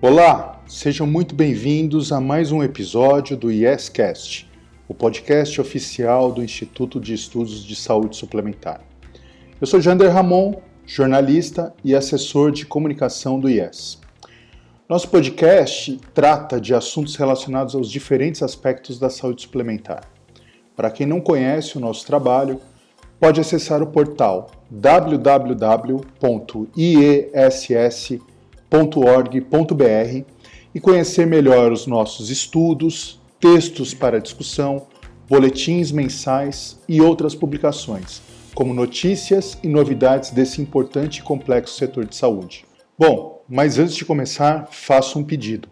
Olá, sejam muito bem-vindos a mais um episódio do YesCast, o podcast oficial do Instituto de Estudos de Saúde Suplementar. Eu sou Jander Ramon, jornalista e assessor de comunicação do Yes. Nosso podcast trata de assuntos relacionados aos diferentes aspectos da saúde suplementar. Para quem não conhece o nosso trabalho, pode acessar o portal www.iess.org.br e conhecer melhor os nossos estudos, textos para discussão, boletins mensais e outras publicações, como notícias e novidades desse importante e complexo setor de saúde. Bom, mas antes de começar, faço um pedido.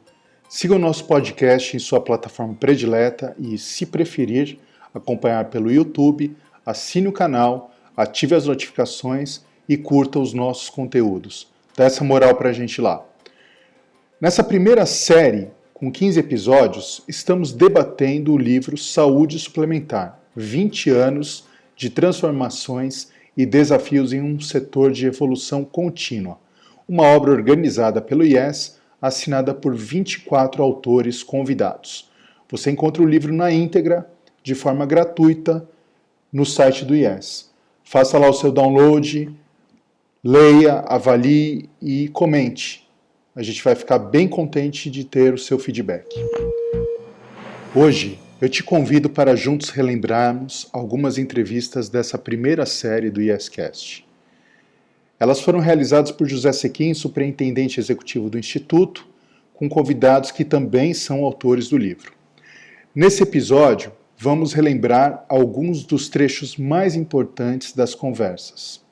Siga o nosso podcast em sua plataforma predileta e, se preferir, acompanhar pelo YouTube, assine o canal, ative as notificações e curta os nossos conteúdos. Dá essa moral pra gente lá. Nessa primeira série, com 15 episódios, estamos debatendo o livro Saúde Suplementar, 20 anos de transformações e desafios em um setor de evolução contínua, uma obra organizada pelo IES, assinada por 24 autores convidados. Você encontra o livro na íntegra, de forma gratuita, no site do IES. Faça lá o seu download, leia, avalie e comente. A gente vai ficar bem contente de ter o seu feedback. Hoje, eu te convido para juntos relembrarmos algumas entrevistas dessa primeira série do YesCast. Elas foram realizadas por José Sequim, superintendente executivo do Instituto, com convidados que também são autores do livro. Nesse episódio, vamos relembrar alguns dos trechos mais importantes das conversas.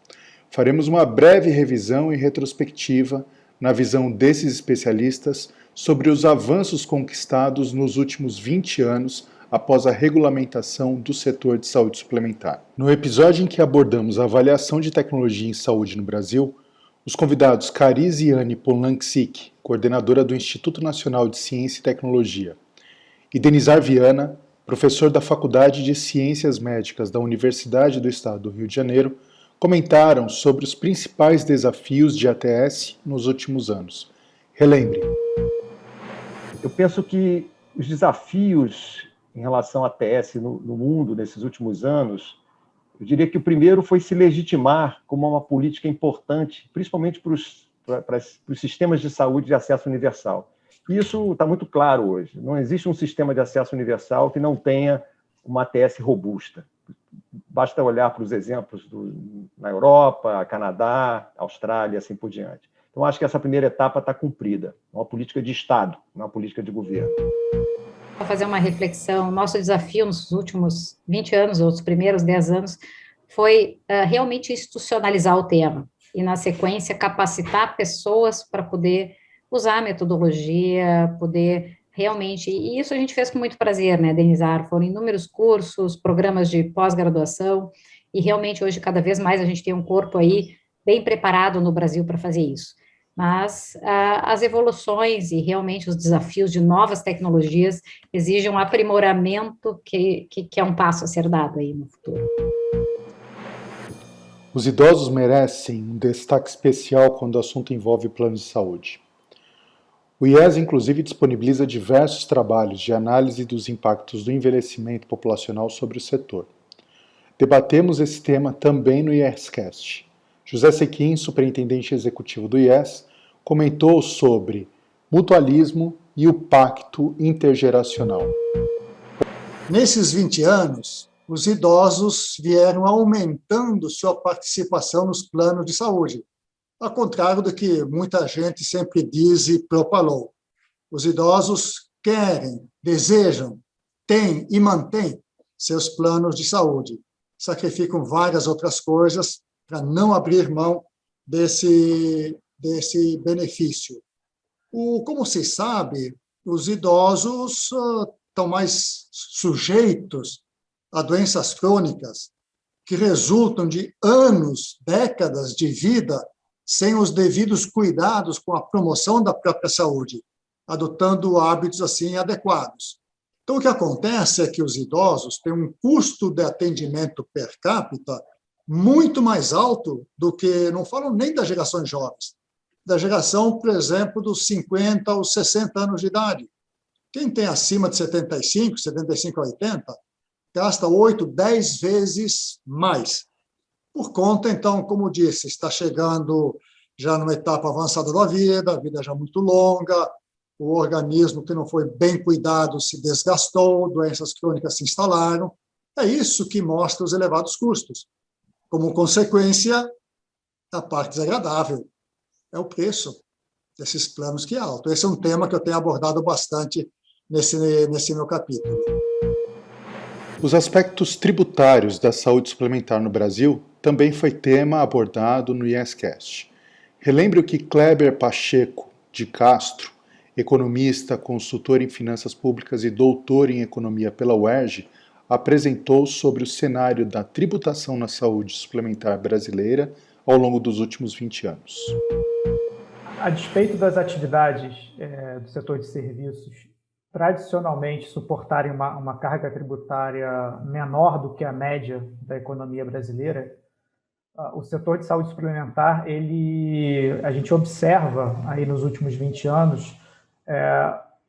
Faremos uma breve revisão e retrospectiva na visão desses especialistas sobre os avanços conquistados nos últimos 20 anos após a regulamentação do setor de saúde suplementar. No episódio em que abordamos a avaliação de tecnologia em saúde no Brasil, os convidados Cariziane Polanczyk, coordenadora do Instituto Nacional de Ciência e Tecnologia, e Denizar Viana, professor da Faculdade de Ciências Médicas da Universidade do Estado do Rio de Janeiro, comentaram sobre os principais desafios de ATS nos últimos anos. Relembre. Eu penso que os desafios em relação à ATS no mundo nesses últimos anos, eu diria que o primeiro foi se legitimar como uma política importante, principalmente para os sistemas de saúde de acesso universal. E isso está muito claro hoje. Não existe um sistema de acesso universal que não tenha uma ATS robusta. Basta olhar para os exemplos na Europa, Canadá, Austrália, assim por diante. Então, acho que essa primeira etapa está cumprida. É uma política de Estado, não é uma política de governo. Para fazer uma reflexão, nosso desafio nos últimos 20 anos, ou os primeiros 10 anos, foi realmente institucionalizar o tema e, na sequência, capacitar pessoas para poder usar a metodologia, poder realmente, e isso a gente fez com muito prazer, né, Denizar? Foram inúmeros cursos, programas de pós-graduação, e realmente hoje, cada vez mais, a gente tem um corpo aí bem preparado no Brasil para fazer isso. Mas as evoluções e realmente os desafios de novas tecnologias exigem um aprimoramento que é um passo a ser dado aí no futuro. Os idosos merecem um destaque especial quando o assunto envolve planos de saúde. O IES, inclusive, disponibiliza diversos trabalhos de análise dos impactos do envelhecimento populacional sobre o setor. Debatemos esse tema também no YesCast. José Sequim, superintendente executivo do IES, comentou sobre mutualismo e o pacto intergeracional. Nesses 20 anos, os idosos vieram aumentando sua participação nos planos de saúde, ao contrário do que muita gente sempre diz e propalou. Os idosos querem, desejam, têm e mantêm seus planos de saúde. Sacrificam várias outras coisas para não abrir mão desse benefício. Como se sabe, os idosos estão mais sujeitos a doenças crônicas que resultam de anos, décadas de vida sem os devidos cuidados com a promoção da própria saúde, adotando hábitos assim adequados. Então, o que acontece é que os idosos têm um custo de atendimento per capita muito mais alto do que, não falo nem das gerações jovens, da geração, por exemplo, dos 50 aos 60 anos de idade. Quem tem acima de 75 a 80, gasta 8, 10 vezes mais. Por conta, então, como disse, está chegando já numa etapa avançada da vida, a vida já muito longa, o organismo que não foi bem cuidado se desgastou, doenças crônicas se instalaram. É isso que mostra os elevados custos. Como consequência, a parte desagradável é o preço desses planos que é alto. Esse é um tema que eu tenho abordado bastante nesse meu capítulo. Os aspectos tributários da saúde suplementar no Brasil também foi tema abordado no YesCast. Relembre o que Kleber Pacheco de Castro, economista, consultor em finanças públicas e doutor em economia pela UERJ, apresentou sobre o cenário da tributação na saúde suplementar brasileira ao longo dos últimos 20 anos. A despeito das atividades do setor de serviços tradicionalmente suportarem uma carga tributária menor do que a média da economia brasileira, o setor de saúde suplementar, a gente observa aí nos últimos 20 anos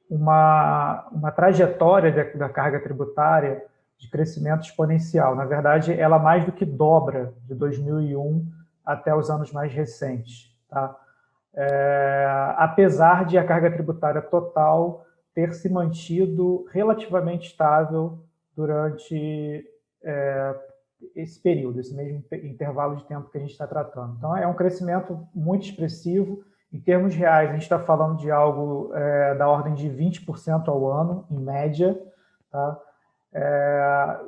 uma trajetória da carga tributária de crescimento exponencial. Na verdade, ela mais do que dobra de 2001 até os anos mais recentes, tá? Apesar de a carga tributária total ter se mantido relativamente estável durante esse período, esse mesmo intervalo de tempo que a gente está tratando. Então, é um crescimento muito expressivo. Em termos reais, a gente está falando de algo da ordem de 20% ao ano, em média, tá?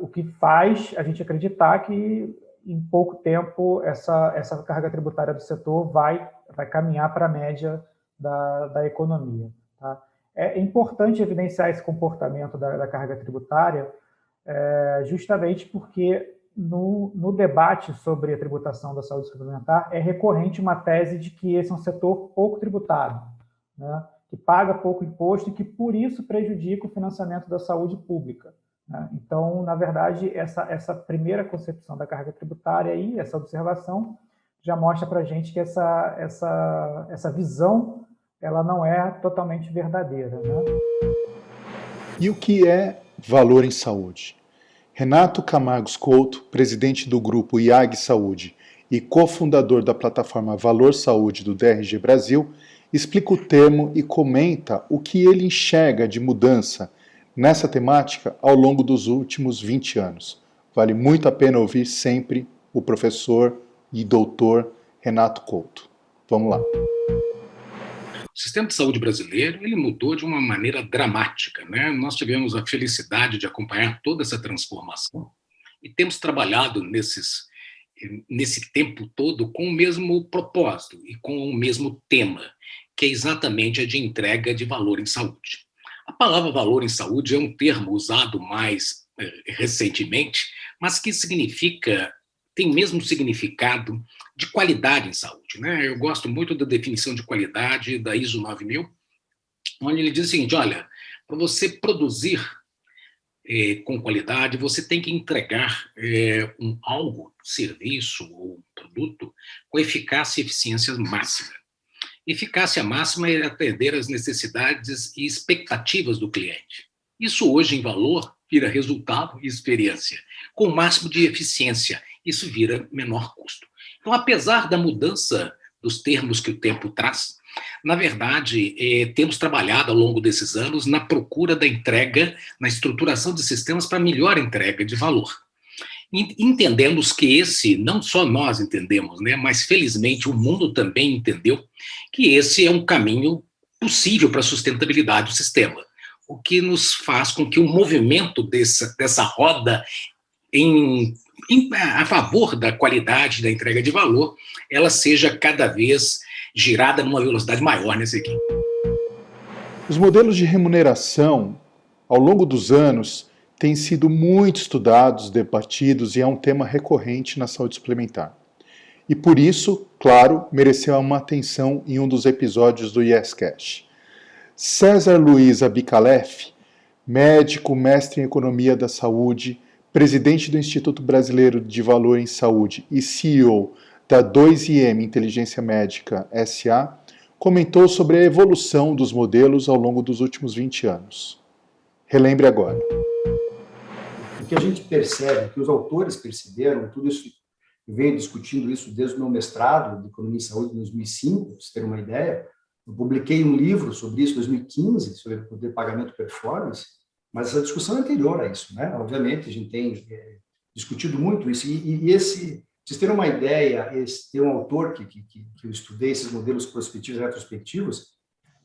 O que faz a gente acreditar que, em pouco tempo, essa carga tributária do setor vai caminhar para a média da economia, tá? É importante evidenciar esse comportamento da carga tributária, justamente porque no debate sobre a tributação da saúde suplementar é recorrente uma tese de que esse é um setor pouco tributado, né, que paga pouco imposto e que, por isso, prejudica o financiamento da saúde pública, né? Então, na verdade, essa primeira concepção da carga tributária e essa observação já mostra para a gente que essa visão ela não é totalmente verdadeira, né? E o que é valor em saúde? Renato Camargos Couto, presidente do grupo IAG Saúde e cofundador da plataforma Valor Saúde do DRG Brasil, explica o termo e comenta o que ele enxerga de mudança nessa temática ao longo dos últimos 20 anos. Vale muito a pena ouvir sempre o professor e doutor Renato Couto. Vamos lá. O sistema de saúde brasileiro ele mudou de uma maneira dramática, né? Nós tivemos a felicidade de acompanhar toda essa transformação e temos trabalhado nesse tempo todo com o mesmo propósito e com o mesmo tema, que é exatamente a de entrega de valor em saúde. A palavra valor em saúde é um termo usado mais recentemente, mas que tem o mesmo significado de qualidade em saúde, né? Eu gosto muito da definição de qualidade da ISO 9000, onde ele diz o seguinte: olha, para você produzir com qualidade, você tem que entregar algo, serviço ou produto com eficácia e eficiência máxima. Eficácia máxima é atender às necessidades e expectativas do cliente. Isso hoje em valor vira resultado e experiência. Com o máximo de eficiência, isso vira menor custo. Então, apesar da mudança dos termos que o tempo traz, na verdade, temos trabalhado ao longo desses anos na procura da entrega, na estruturação de sistemas para melhor entrega de valor. Entendemos que não só nós entendemos, né, mas felizmente o mundo também entendeu que esse é um caminho possível para a sustentabilidade do sistema, o que nos faz com que o movimento dessa roda a favor da qualidade da entrega de valor, ela seja cada vez girada numa velocidade maior nesse aqui. Os modelos de remuneração, ao longo dos anos, têm sido muito estudados, debatidos e é um tema recorrente na saúde suplementar. E por isso, claro, mereceu uma atenção em um dos episódios do YesCast. César Luiz Abicalef, médico, mestre em Economia da Saúde, presidente do Instituto Brasileiro de Valor em Saúde e CEO da 2IM Inteligência Médica S.A., comentou sobre a evolução dos modelos ao longo dos últimos 20 anos. Relembre agora. O que a gente percebe, o que os autores perceberam, tudo isso, eu venho discutindo isso desde o meu mestrado de Economia e Saúde em 2005, para vocês terem uma ideia. Eu publiquei um livro sobre isso em 2015, sobre o poder pagamento performance, mas essa discussão é anterior a isso, né? Obviamente, a gente tem discutido muito isso, e esse, vocês terem uma ideia, tem um autor que eu estudei esses modelos prospectivos e retrospectivos,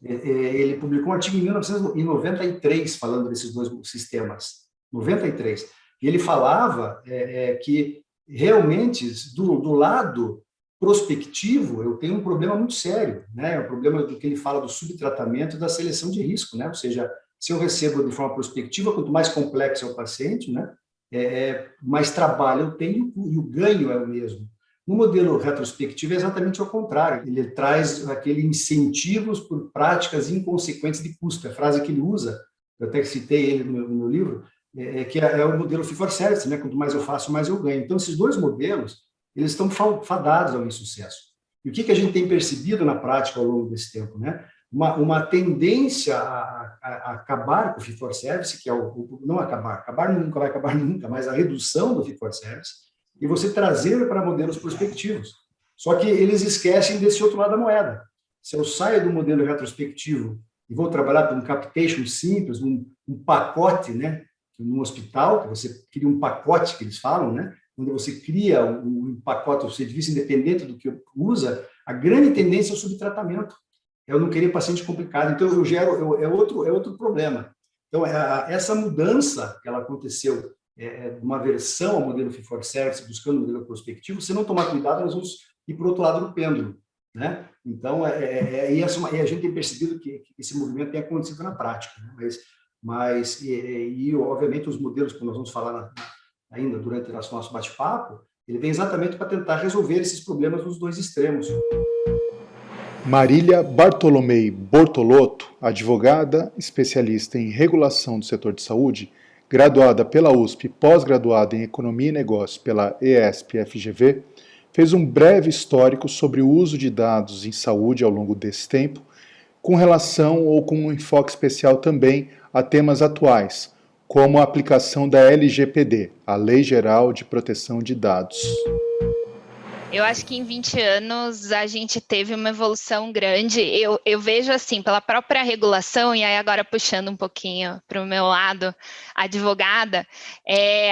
ele publicou um artigo em 1993 falando desses dois sistemas, 93, e ele falava que realmente do lado prospectivo eu tenho um problema muito sério, né? O problema do que ele fala do subtratamento e da seleção de risco, né? Ou seja, se eu recebo de forma prospectiva, quanto mais complexo é o paciente, né? Mais trabalho eu tenho e o ganho é o mesmo. No modelo retrospectivo é exatamente o contrário. Ele traz aquele incentivos por práticas inconsequentes de custo. A frase que ele usa, eu até citei ele no meu livro, que é o modelo fee for service, né? Quanto mais eu faço, mais eu ganho. Então, esses dois modelos, eles estão fadados ao insucesso. E o que a gente tem percebido na prática ao longo desse tempo, né? Uma tendência a acabar com o fee for service, que é não acabar nunca vai acabar nunca, mas a redução do fee for service, e você trazer para modelos prospectivos. Só que eles esquecem desse outro lado da moeda. Se eu saio do modelo retrospectivo e vou trabalhar com um capitation simples, um pacote, né? No hospital, que você cria um pacote, que eles falam, né? Onde você cria um pacote, o serviço independente do que usa, a grande tendência é o subtratamento. Eu não queria paciente complicado, então eu gero, é outro problema. Então, essa mudança que ela aconteceu, uma versão ao modelo fee for service, buscando o modelo prospectivo, se não tomar cuidado, nós vamos ir para o outro lado do pêndulo, né? Então, e a gente tem percebido que esse movimento tem acontecido na prática, né? Mas obviamente, os modelos que nós vamos falar ainda durante o nosso bate-papo, ele vem exatamente para tentar resolver esses problemas nos dois extremos. Marília Bartolomei Bortolotto, advogada, especialista em regulação do setor de saúde, graduada pela USP e pós-graduada em Economia e Negócios pela ESP-FGV, fez um breve histórico sobre o uso de dados em saúde ao longo desse tempo, com relação ou com um enfoque especial também a temas atuais, como a aplicação da LGPD, a Lei Geral de Proteção de Dados. Eu acho que em 20 anos a gente teve uma evolução grande. Eu vejo assim, pela própria regulação, e aí agora puxando um pouquinho para o meu lado, advogada,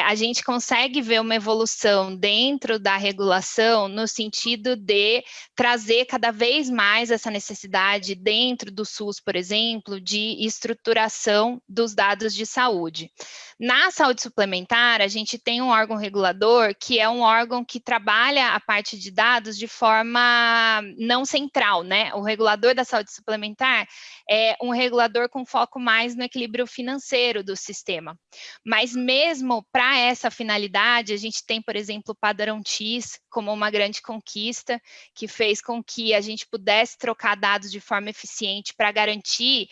a gente consegue ver uma evolução dentro da regulação no sentido de trazer cada vez mais essa necessidade dentro do SUS, por exemplo, de estruturação dos dados de saúde. Na saúde suplementar, a gente tem um órgão regulador que é um órgão que trabalha a parte de dados de forma não central, né? O regulador da saúde suplementar é um regulador com foco mais no equilíbrio financeiro do sistema. Mas mesmo para essa finalidade, a gente tem, por exemplo, o padrão TIS como uma grande conquista, que fez com que a gente pudesse trocar dados de forma eficiente para garantir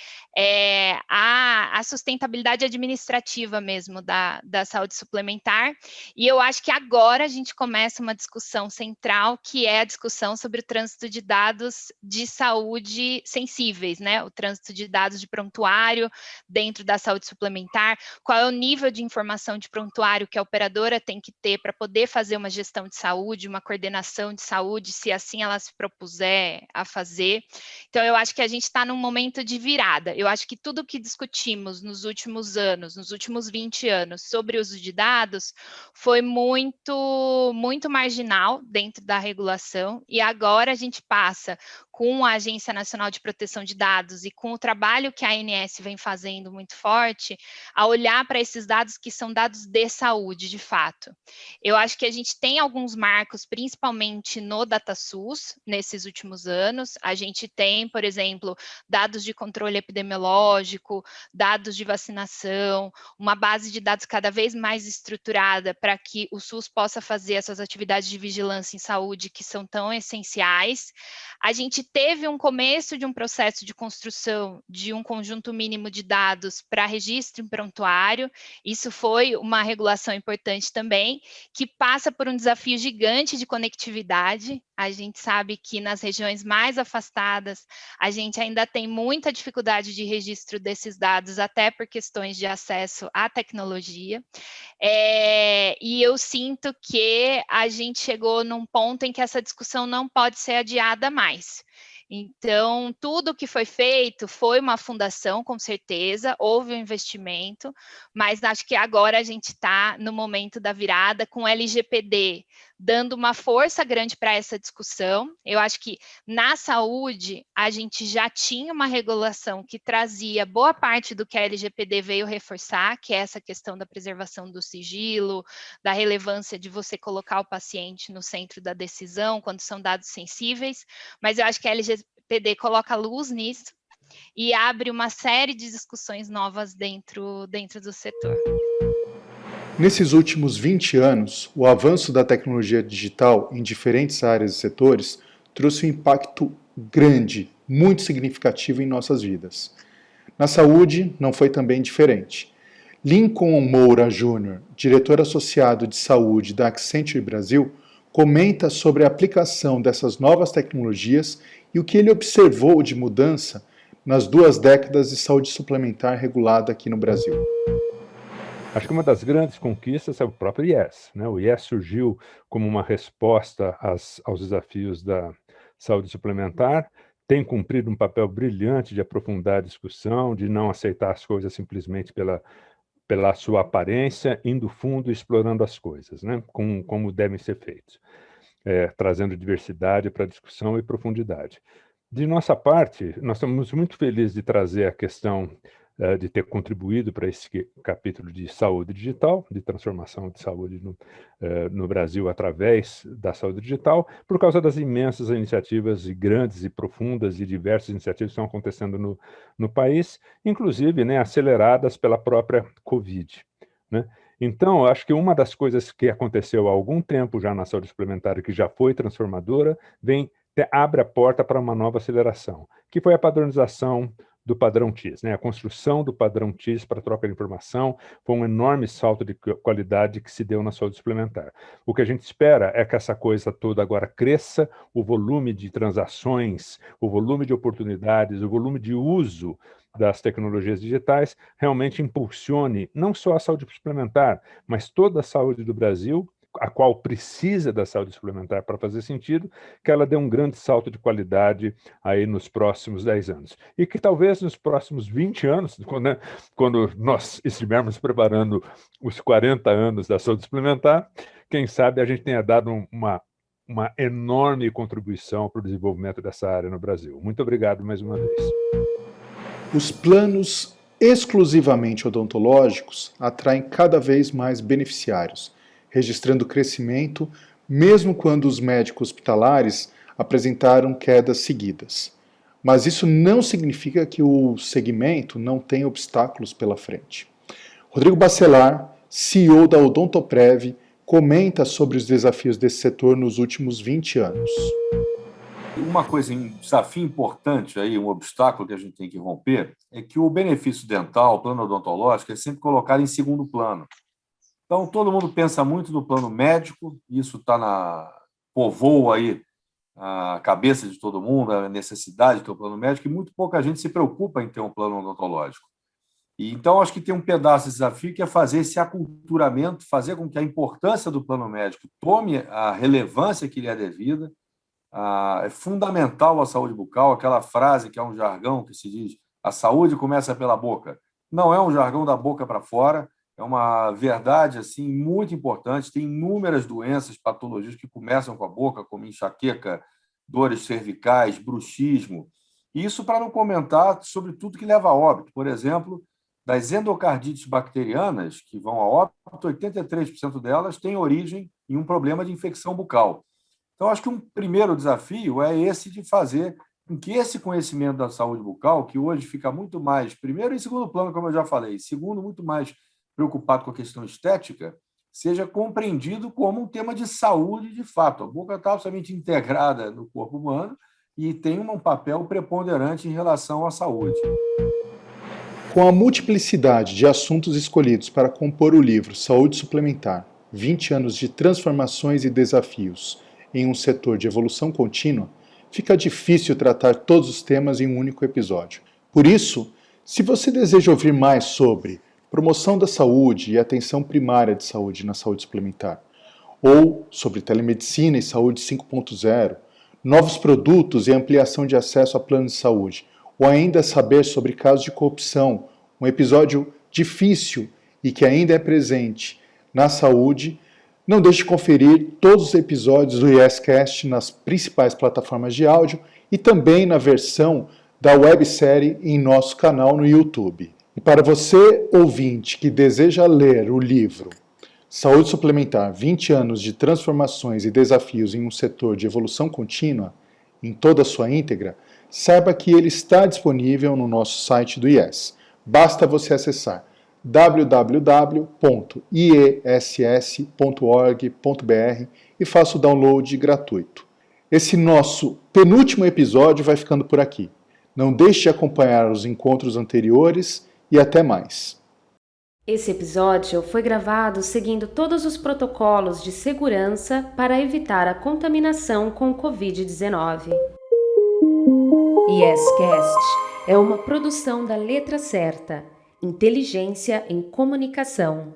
a sustentabilidade administrativa mesmo da saúde suplementar. E eu acho que agora a gente começa uma discussão central, que é a discussão sobre o trânsito de dados de saúde sensíveis, né? O trânsito de dados de prontuário dentro da saúde suplementar, qual é o nível de informação de prontuário que a operadora tem que ter para poder fazer uma gestão de saúde, uma coordenação de saúde, se assim ela se propuser a fazer. Então, eu acho que a gente está num momento de virada. Eu acho que tudo que discutimos nos últimos anos, nos últimos 20 anos, sobre o uso de dados, foi muito marginal dentro da regulação, e agora a gente passa com a Agência Nacional de Proteção de Dados e com o trabalho que a ANS vem fazendo muito forte, a olhar para esses dados que são dados de saúde, de fato. Eu acho que a gente tem alguns marcos, principalmente no DataSUS, nesses últimos anos. A gente tem, por exemplo, dados de controle epidemiológico, dados de vacinação, uma base de dados cada vez mais estruturada para que o SUS possa fazer essas atividades de vigilância em saúde que são tão essenciais. A gente teve um começo de um processo de construção de um conjunto mínimo de dados para registro em prontuário. Isso foi uma regulação importante também, que passa por um desafio gigante de conectividade. A gente sabe que nas regiões mais afastadas, a gente ainda tem muita dificuldade de registro desses dados, até por questões de acesso à tecnologia. E eu sinto que a gente chegou num ponto em que essa discussão não pode ser adiada mais. Então, tudo que foi feito foi uma fundação, com certeza, houve um investimento, mas acho que agora a gente está no momento da virada com o LGPD, dando uma força grande para essa discussão. Eu acho que na saúde a gente já tinha uma regulação que trazia boa parte do que a LGPD veio reforçar, que é essa questão da preservação do sigilo, da relevância de você colocar o paciente no centro da decisão quando são dados sensíveis, mas eu acho que a LGPD coloca luz nisso e abre uma série de discussões novas dentro do setor. Nesses últimos 20 anos, o avanço da tecnologia digital em diferentes áreas e setores trouxe um impacto grande, muito significativo em nossas vidas. Na saúde, não foi também diferente. Lincoln Moura Jr., diretor associado de saúde da Accenture Brasil, comenta sobre a aplicação dessas novas tecnologias e o que ele observou de mudança nas 2 décadas de saúde suplementar regulada aqui no Brasil. Acho que uma das grandes conquistas é o próprio IES, né? O IES surgiu como uma resposta aos desafios da saúde suplementar, tem cumprido um papel brilhante de aprofundar a discussão, de não aceitar as coisas simplesmente pela sua aparência, indo fundo e explorando as coisas, né? Como devem ser feitos, trazendo diversidade para a discussão e profundidade. De nossa parte, nós estamos muito felizes de trazer a questão de ter contribuído para esse capítulo de saúde digital, de transformação de saúde no Brasil através da saúde digital, por causa das imensas iniciativas e grandes e profundas e diversas iniciativas que estão acontecendo no país, inclusive, né, aceleradas pela própria Covid, né? Então, acho que uma das coisas que aconteceu há algum tempo já na saúde suplementar e que já foi transformadora, abre a porta para uma nova aceleração, que foi a padronização do padrão TIS, né? A construção do padrão TIS para troca de informação foi um enorme salto de qualidade que se deu na saúde suplementar. O que a gente espera é que essa coisa toda agora cresça, o volume de transações, o volume de oportunidades, o volume de uso das tecnologias digitais realmente impulsione não só a saúde suplementar, mas toda a saúde do Brasil, a qual precisa da saúde suplementar para fazer sentido, que ela dê um grande salto de qualidade aí nos próximos 10 anos. E que talvez nos próximos 20 anos, quando nós estivermos preparando os 40 anos da saúde suplementar, quem sabe a gente tenha dado uma enorme contribuição para o desenvolvimento dessa área no Brasil. Muito obrigado mais uma vez. Os planos exclusivamente odontológicos atraem cada vez mais beneficiários, registrando crescimento, mesmo quando os médicos hospitalares apresentaram quedas seguidas. Mas isso não significa que o segmento não tenha obstáculos pela frente. Rodrigo Bacelar, CEO da Odontoprev, comenta sobre os desafios desse setor nos últimos 20 anos. Uma coisa, um desafio importante, aí, um obstáculo que a gente tem que romper, é que o benefício dental, o plano odontológico, é sempre colocado em segundo plano. Então, todo mundo pensa muito no plano médico, isso povoa aí a cabeça de todo mundo, a necessidade de ter um plano médico, e muito pouca gente se preocupa em ter um plano odontológico. E, então, acho que tem um pedaço de desafio que é fazer esse aculturamento, fazer com que a importância do plano médico tome a relevância que lhe é devida. É fundamental a saúde bucal, aquela frase que é um jargão que se diz, a saúde começa pela boca. Não é um jargão da boca para fora, é uma verdade assim muito importante. Tem inúmeras doenças, patologias que começam com a boca, como enxaqueca, dores cervicais, bruxismo. Isso para não comentar sobre tudo que leva a óbito. Por exemplo, das endocardites bacterianas que vão a óbito, 83% delas têm origem em um problema de infecção bucal. Então, acho que um primeiro desafio é esse de fazer com que esse conhecimento da saúde bucal, que hoje fica muito mais, primeiro e segundo plano, como eu já falei, segundo, muito mais preocupado com a questão estética, seja compreendido como um tema de saúde de fato. A boca está absolutamente integrada no corpo humano e tem um papel preponderante em relação à saúde. Com a multiplicidade de assuntos escolhidos para compor o livro Saúde Suplementar, 20 anos de transformações e desafios, em um setor de evolução contínua, fica difícil tratar todos os temas em um único episódio. Por isso, se você deseja ouvir mais sobre promoção da saúde e atenção primária de saúde na saúde suplementar, ou sobre telemedicina e saúde 5.0, novos produtos e ampliação de acesso a planos de saúde, ou ainda saber sobre casos de corrupção, um episódio difícil e que ainda é presente na saúde, não deixe de conferir todos os episódios do YesCast nas principais plataformas de áudio e também na versão da websérie em nosso canal no YouTube. E para você, ouvinte, que deseja ler o livro Saúde Suplementar, 20 anos de transformações e desafios em um setor de evolução contínua, em toda a sua íntegra, saiba que ele está disponível no nosso site do IES. Basta você acessar www.iess.org.br e faça o download gratuito. Esse nosso penúltimo episódio vai ficando por aqui. Não deixe de acompanhar os encontros anteriores e até mais. Esse episódio foi gravado seguindo todos os protocolos de segurança para evitar a contaminação com o Covid-19. YesCast é uma produção da Letra Certa, Inteligência em Comunicação.